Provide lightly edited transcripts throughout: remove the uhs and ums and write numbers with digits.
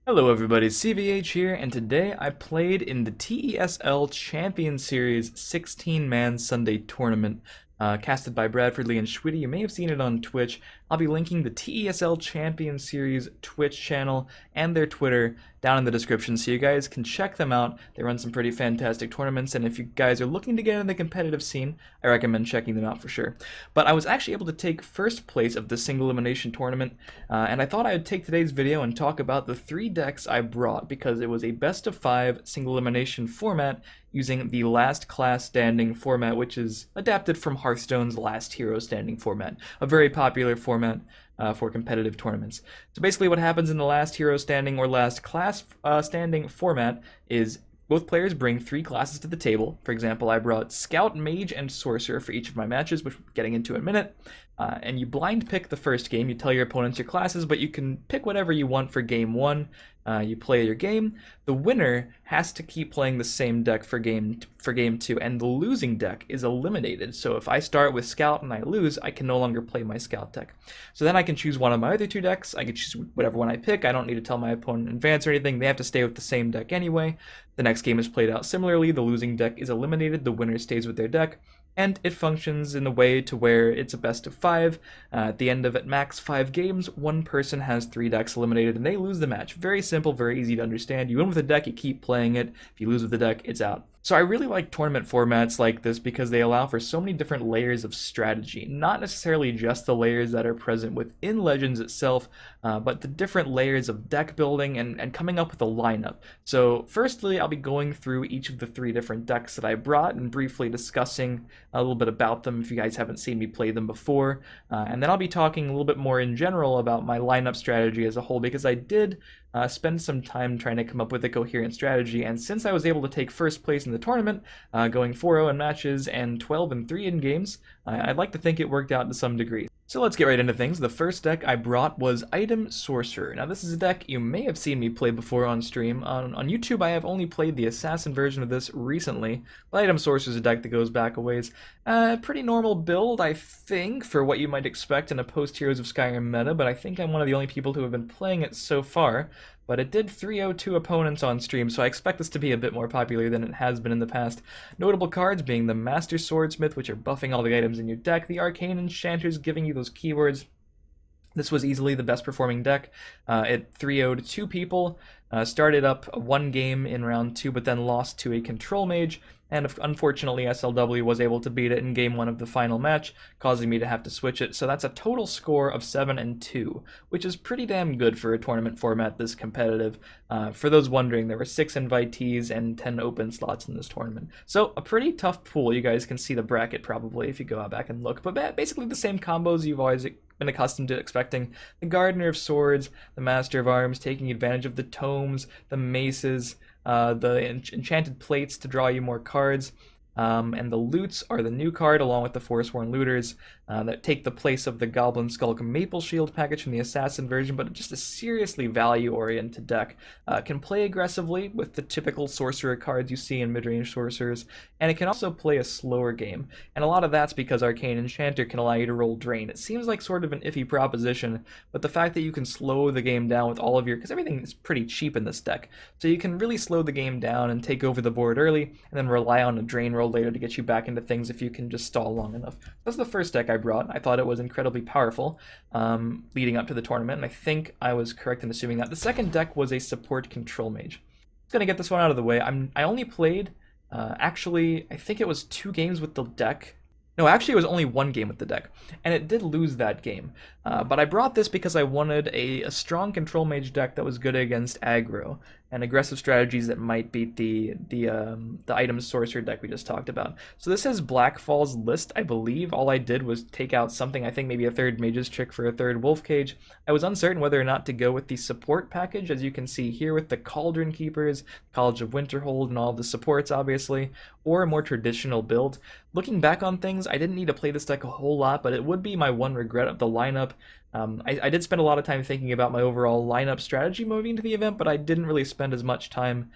Hello everybody, CVH here, and today I played in the TESL Champion Series 16-man Sunday tournament, casted by Bradford Lee and Schwitty. You may have seen it on Twitch. I'll be linking the TESL Champion Series Twitch channel and their Twitter down in the description so you guys can check them out. They run some pretty fantastic tournaments, and if you guys are looking to get in the competitive scene, I recommend checking them out for sure. But I was actually able to take first place of the single elimination tournament, and I thought I would take today's video and talk about the 3 decks I brought because it was a best of 5 single elimination format using the last class standing format, which is adapted from Hearthstone's last hero standing format, a very popular format for competitive tournaments. So basically what happens in the last hero standing or last class standing format is both players bring 3 classes to the table. For example, I brought Scout, Mage, and Sorcerer for each of my matches, which we're getting into in a minute. And you blind pick the first game. You tell your opponents your classes, but you can pick whatever you want for game 1. You play your game. The winner has to keep playing the same deck for game 2, and the losing deck is eliminated. So if I start with Scout and I lose, I can no longer play my Scout deck. So then I can choose one of my other 2 decks. I can choose whatever one I pick. I don't need to tell my opponent in advance or anything. They have to stay with the same deck anyway. The next game is played out similarly. The losing deck is eliminated. The winner stays with their deck. And it functions in a way to where it's a best of 5. At the end of it, max 5 games, one person has 3 decks eliminated, and they lose the match. Very simple, very easy to understand. You win with a deck, you keep playing it. If you lose with the deck, it's out. So I really like tournament formats like this because they allow for so many different layers of strategy. Not necessarily just the layers that are present within Legends itself, but the different layers of deck building and coming up with a lineup. So firstly, I'll be going through each of the 3 different decks that I brought and briefly discussing a little bit about them if you guys haven't seen me play them before. And then I'll be talking a little bit more in general about my lineup strategy as a whole because I did spend some time trying to come up with a coherent strategy, and since I was able to take first place in the tournament, going 4-0 in matches and 12-3 in games, I'd like to think it worked out to some degree. So let's get right into things. The first deck I brought was Item Sorcerer. Now this is a deck you may have seen me play before on stream. On YouTube I have only played the Assassin version of this recently, but Item Sorcerer is a deck that goes back a ways. Pretty normal build, I think, for what you might expect in a post-Heroes of Skyrim meta, but I think I'm one of the only people who have been playing it so far. But it did 3-0-2 opponents on stream, so I expect this to be a bit more popular than it has been in the past. Notable cards being the Master Swordsmith, which are buffing all the items in your deck, the Arcane Enchanters giving you those keywords. This was easily the best performing deck. It 3-0'd 2 people, started up 1 game in round 2, but then lost to a Control Mage, and unfortunately SLW was able to beat it in game 1 of the final match, causing me to have to switch it. So that's a total score of 7-2, which is pretty damn good for a tournament format this competitive. For those wondering, there were 6 invitees and 10 open slots in this tournament. So a pretty tough pool. You guys can see the bracket probably if you go out back and look, but basically the same combos you've always been accustomed to expecting. The Gardener of Swords, the Master of Arms, taking advantage of the tomes, the maces, the enchanted plates to draw you more cards, and the loots are the new card along with the Forsworn Looters that take the place of the Goblin Skulk Maple Shield package from the Assassin version, but just a seriously value-oriented deck. Can play aggressively with the typical sorcerer cards you see in mid-range sorcerers, and it can also play a slower game, and a lot of that's because Arcane Enchanter can allow you to roll Drain. It seems like sort of an iffy proposition, but the fact that you can slow the game down with all of your, because everything is pretty cheap in this deck, so you can really slow the game down and take over the board early, and then rely on a Drain roll later to get you back into things if you can just stall long enough. That's the first deck I brought. I thought it was incredibly powerful leading up to the tournament, and I think I was correct in assuming that. The second deck was a Support Control Mage. I'm gonna get this one out of the way. I only played, actually, I think it was 2 games with the deck. No, actually it was only 1 game with the deck, and it did lose that game. But I brought this because I wanted a strong Control Mage deck that was good against aggro, and aggressive strategies that might beat the Item Sorcerer deck we just talked about. So this is Blackfall's list, I believe. All I did was take out something, I think maybe a 3rd Mage's Trick for a 3rd Wolf Cage. I was uncertain whether or not to go with the support package, as you can see here with the Cauldron Keepers, College of Winterhold, and all the supports obviously, or a more traditional build. Looking back on things, I didn't need to play this deck a whole lot, but it would be my one regret of the lineup. I did spend a lot of time thinking about my overall lineup strategy moving into the event, but I didn't really spend as much time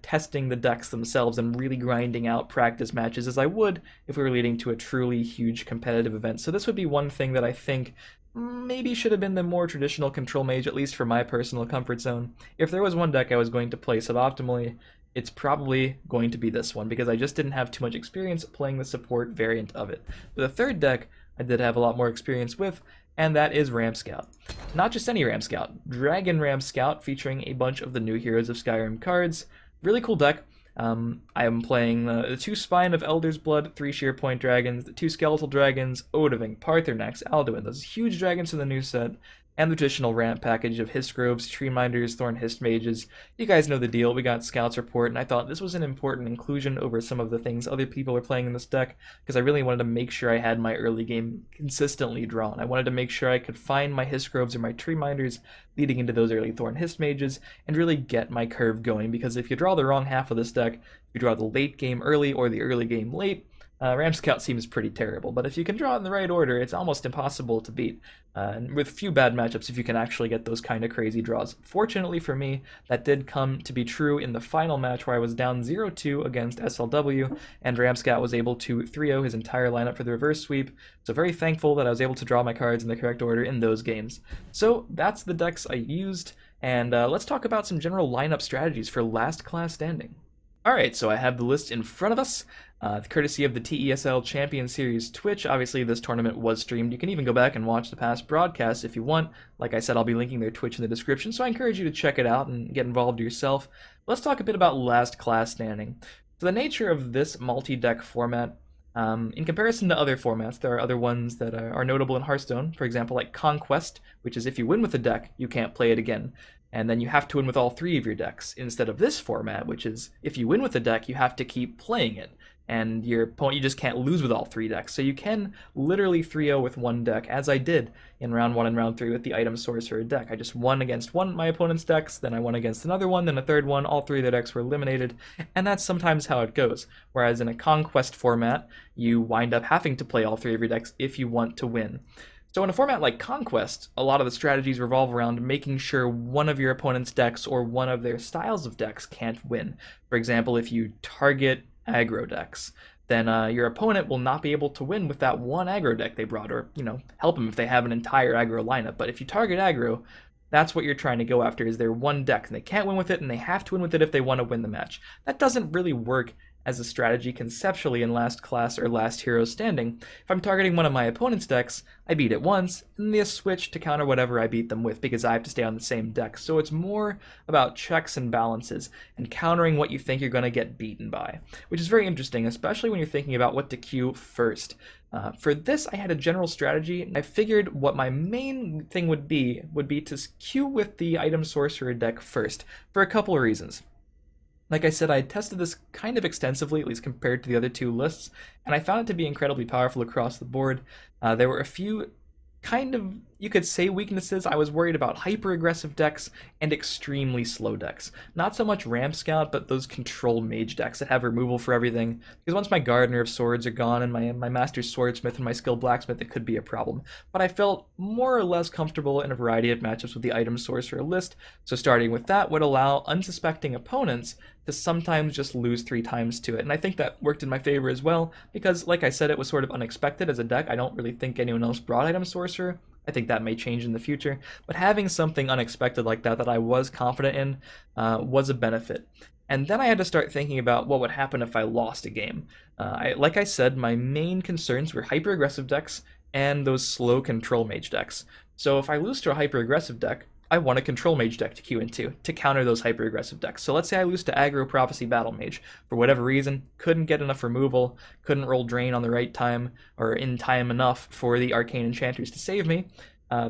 testing the decks themselves and really grinding out practice matches as I would if we were leading to a truly huge competitive event. So this would be one thing that I think maybe should have been the more traditional control mage, at least for my personal comfort zone. If there was one deck I was going to play suboptimally, it's probably going to be this one, because I just didn't have too much experience playing the support variant of it. But the third deck I did have a lot more experience with, and that is Ram Scout. Not just any Ram Scout, Dragon Ram Scout, featuring a bunch of the new Heroes of Skyrim cards. Really cool deck. I am playing the 2 Spine of Elder's Blood, 3 Shearpoint Dragons, the 2 Skeletal Dragons, Odahviing, Paarthurnax, Alduin, those huge dragons from the new set, and the traditional ramp package of Histgroves, Treeminders, Thorn-Hist Mages. You guys know the deal. We got Scouts Report, and I thought this was an important inclusion over some of the things other people are playing in this deck, because I really wanted to make sure I had my early game consistently drawn. I wanted to make sure I could find my Histgroves or my Treeminders leading into those early Thorn-Hist Mages, and really get my curve going, because if you draw the wrong half of this deck, if you draw the late game early or the early game late, Ram Scout seems pretty terrible, but if you can draw it in the right order, it's almost impossible to beat. And with few bad matchups, if you can actually get those kind of crazy draws. Fortunately for me, that did come to be true in the final match where I was down 0-2 against SLW, and Ram Scout was able to 3-0 his entire lineup for the reverse sweep. So very thankful that I was able to draw my cards in the correct order in those games. So that's the decks I used, and let's talk about some general lineup strategies for last class standing. Alright, so I have the list in front of us, courtesy of the TESL Champion Series Twitch. Obviously, this tournament was streamed. You can even go back and watch the past broadcasts if you want. Like I said, I'll be linking their Twitch in the description, so I encourage you to check it out and get involved yourself. Let's talk a bit about last class standing. So the nature of this multi-deck format, in comparison to other formats, there are other ones that are notable in Hearthstone. For example, like Conquest, which is if you win with a deck, you can't play it again. And then you have to win with all 3 of your decks, instead of this format, which is if you win with a deck, you have to keep playing it. And your opponent, you just can't lose with all 3 decks. So you can literally 3-0 with one deck, as I did in round 1 and round 3 with the Item Sorcerer deck. I just won against one of my opponent's decks, then I won against another one, then a third one, all 3 of their decks were eliminated, and that's sometimes how it goes. Whereas in a Conquest format, you wind up having to play all 3 of your decks if you want to win. So in a format like Conquest, a lot of the strategies revolve around making sure one of your opponent's decks or one of their styles of decks can't win. For example, if you target aggro decks, then your opponent will not be able to win with that one aggro deck they brought, or, help them if they have an entire aggro lineup. But if you target aggro, that's what you're trying to go after, is their one deck, and they can't win with it, and they have to win with it if they want to win the match. That doesn't really work as a strategy conceptually in last class or last hero standing. If I'm targeting one of my opponent's decks, I beat it once, and they switch to counter whatever I beat them with, because I have to stay on the same deck. So it's more about checks and balances, and countering what you think you're going to get beaten by, which is very interesting, especially when you're thinking about what to queue first. For this, I had a general strategy. I figured what my main thing would be to queue with the Item Sorcerer deck first, for a couple of reasons. Like I said, I tested this kind of extensively, at least compared to the other 2 lists, and I found it to be incredibly powerful across the board. There were a few kind of, you could say, weaknesses. I was worried about hyper-aggressive decks and extremely slow decks. Not so much Ram Scout, but those control mage decks that have removal for everything. Because once my Gardener of Swords are gone and my Master Swordsmith and my Skilled Blacksmith, it could be a problem. But I felt more or less comfortable in a variety of matchups with the Item Sorcerer list, so starting with that would allow unsuspecting opponents to sometimes just lose 3 times to it. And I think that worked in my favor as well, because like I said, it was sort of unexpected as a deck. I don't really think anyone else brought Item Sorcerer. I think that may change in the future, but having something unexpected like that I was confident in was a benefit. And then I had to start thinking about what would happen if I lost a game. Like I said, my main concerns were hyper-aggressive decks and those slow control mage decks. So if I lose to a hyper-aggressive deck, I want a control mage deck to queue into to counter those hyper-aggressive decks. So let's say I lose to aggro Prophecy Battle Mage. For whatever reason, couldn't get enough removal, couldn't roll Drain on the right time, or in time enough for the Arcane Enchanters to save me.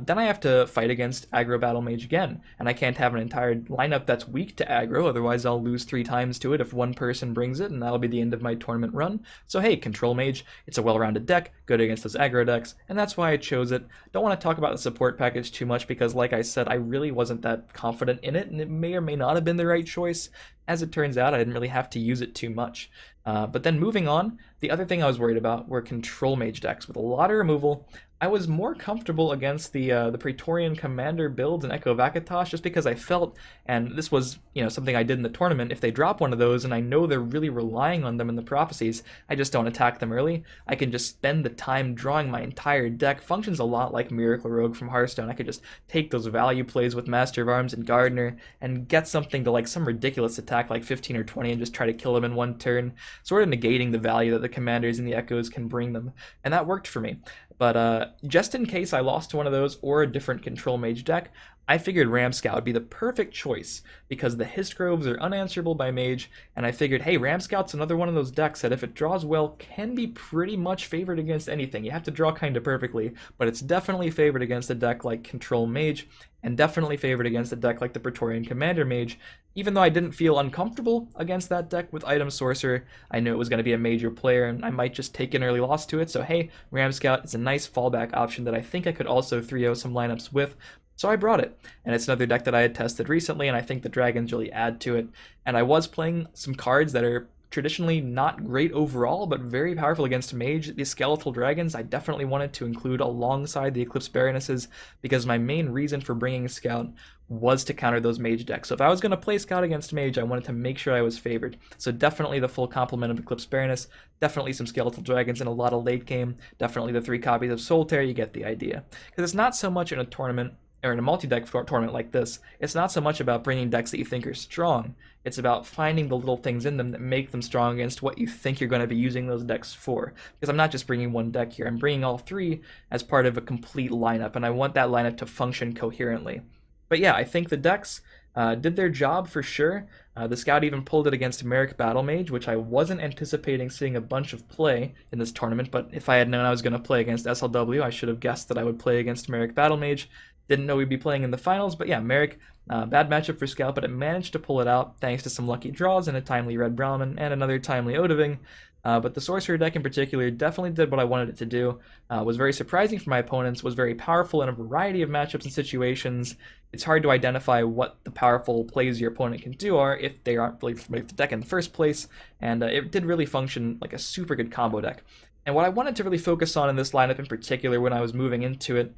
Then I have to fight against aggro Battle Mage again, and I can't have an entire lineup that's weak to aggro, otherwise I'll lose 3 times to it if one person brings it, and that'll be the end of my tournament run. So hey, Control Mage, it's a well-rounded deck, good against those aggro decks, and that's why I chose it. Don't want to talk about the support package too much, because like I said, I really wasn't that confident in it, and it may or may not have been the right choice. As it turns out, I didn't really have to use it too much. But then moving on, the other thing I was worried about were control mage decks with a lot of removal. I was more comfortable against the Praetorian Commander build and Echo Vakatosh just because I felt, and this was something I did in the tournament. If they drop one of those, and I know they're really relying on them in the prophecies, I just don't attack them early. I can just spend the time drawing my entire deck. Functions a lot like Miracle Rogue from Hearthstone. I could just take those value plays with Master of Arms and Gardener and get something to like some ridiculous attack like 15 or 20 and just try to kill them in one turn, sort of negating the value that the commanders and the echoes can bring them, and that worked for me. But just in case I lost to one of those or a different Control Mage deck, I figured Ramscout would be the perfect choice because the Hist Groves are unanswerable by Mage, and I figured, hey, Ramscout's another one of those decks that if it draws well can be pretty much favored against anything. You have to draw kind of perfectly, but it's definitely favored against a deck like Control Mage, and definitely favored against a deck like the Praetorian Commander Mage. Even though I didn't feel uncomfortable against that deck with Item Sorcerer, I knew it was going to be a major player and I might just take an early loss to it, so hey, Ramscout is a nice fallback option that I think I could also 3-0 some lineups with. So I brought it, and it's another deck that I had tested recently, and I think the dragons really add to it. And I was playing some cards that are traditionally not great overall, but very powerful against Mage. The Skeletal Dragons I definitely wanted to include alongside the Eclipse Baronesses, because my main reason for bringing Scout was to counter those Mage decks. So if I was going to play Scout against Mage, I wanted to make sure I was favored. So definitely the full complement of Eclipse Baroness, definitely some Skeletal Dragons and a lot of late game, definitely the 3 copies of Solitaire. You get the idea. Because it's not so much in a tournament, or in a multi-deck tournament like this, it's not so much about bringing decks that you think are strong. It's about finding the little things in them that make them strong against what you think you're going to be using those decks for. Because I'm not just bringing one deck here, I'm bringing all 3 as part of a complete lineup, and I want that lineup to function coherently. But yeah, I think the decks did their job for sure. The Scout even pulled it against Merrick Battle Mage, which I wasn't anticipating seeing a bunch of play in this tournament, but if I had known I was going to play against SLW, I should have guessed that I would play against Merrick Battle Mage. Didn't know we'd be playing in the finals, but yeah, Merrick, bad matchup for Scout, but it managed to pull it out thanks to some lucky draws and a timely Red Brahmin and another timely Odoving. But the Sorcerer deck in particular definitely did what I wanted it to do. Was very surprising for my opponents, was very powerful in a variety of matchups and situations. It's hard to identify what the powerful plays your opponent can do are if they aren't really familiar with the deck in the first place, and it did really function like a super good combo deck. And what I wanted to really focus on in this lineup in particular when I was moving into it,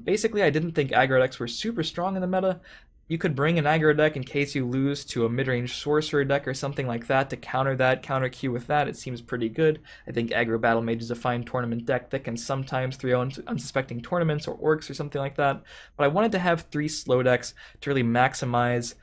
basically I didn't think aggro decks were super strong in the meta. You could bring an aggro deck in case you lose to a mid-range sorcerer deck or something like that to counter that, counter Q with that. It seems pretty good. I think aggro battle mage is a fine tournament deck that can sometimes 3-0 unsuspecting tournaments or orcs or something like that. But I wanted to have 3 slow decks to really maximize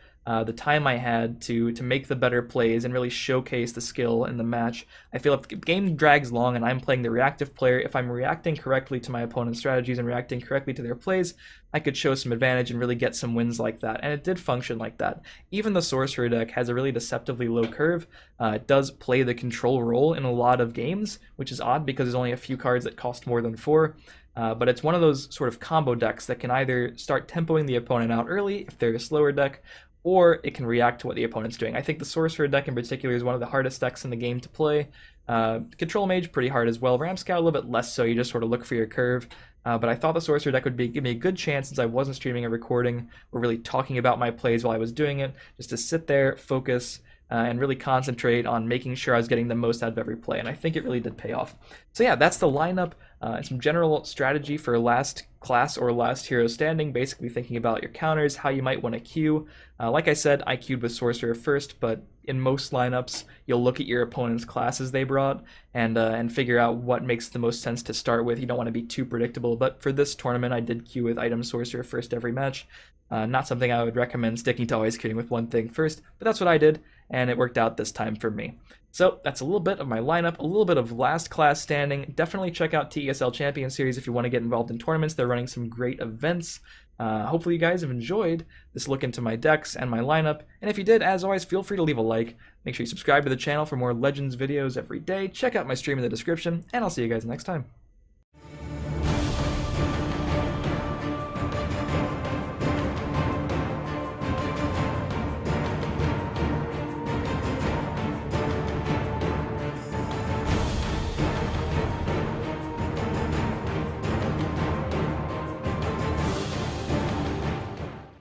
the time I had to make the better plays and really showcase the skill in the match. I feel if the game drags long and I'm playing the reactive player, if I'm reacting correctly to my opponent's strategies and reacting correctly to their plays, I could show some advantage and really get some wins like that. And it did function like that. Even the Sorcerer deck has a really deceptively low curve. It does play the control role in a lot of games, which is odd because there's only a few cards that cost more than 4. But it's one of those sort of combo decks that can either start tempoing the opponent out early if they're a slower deck, or it can react to what the opponent's doing. I think the Sorcerer deck in particular is one of the hardest decks in the game to play. Control Mage, pretty hard as well. Ramscout, a little bit less so, you just sort of look for your curve. But I thought the Sorcerer deck would give me a good chance, since I wasn't streaming or recording or really talking about my plays while I was doing it, just to sit there, focus, and really concentrate on making sure I was getting the most out of every play, and I think it really did pay off. So yeah, that's the lineup, and some general strategy for last class or last hero standing, basically thinking about your counters, how you might want to queue. Like I said, I queued with Sorcerer first, but in most lineups, you'll look at your opponent's classes they brought and figure out what makes the most sense to start with. You don't want to be too predictable, but for this tournament, I did queue with Item Sorcerer first every match. Not something I would recommend sticking to always queuing with one thing first, but that's what I did, and it worked out this time for me. So that's a little bit of my lineup, a little bit of last class standing. Definitely check out TESL Champion Series if you want to get involved in tournaments. They're running some great events. Hopefully you guys have enjoyed this look into my decks and my lineup, and if you did, as always, feel free to leave a like. Make sure you subscribe to the channel for more Legends videos every day. Check out my stream in the description, and I'll see you guys next time.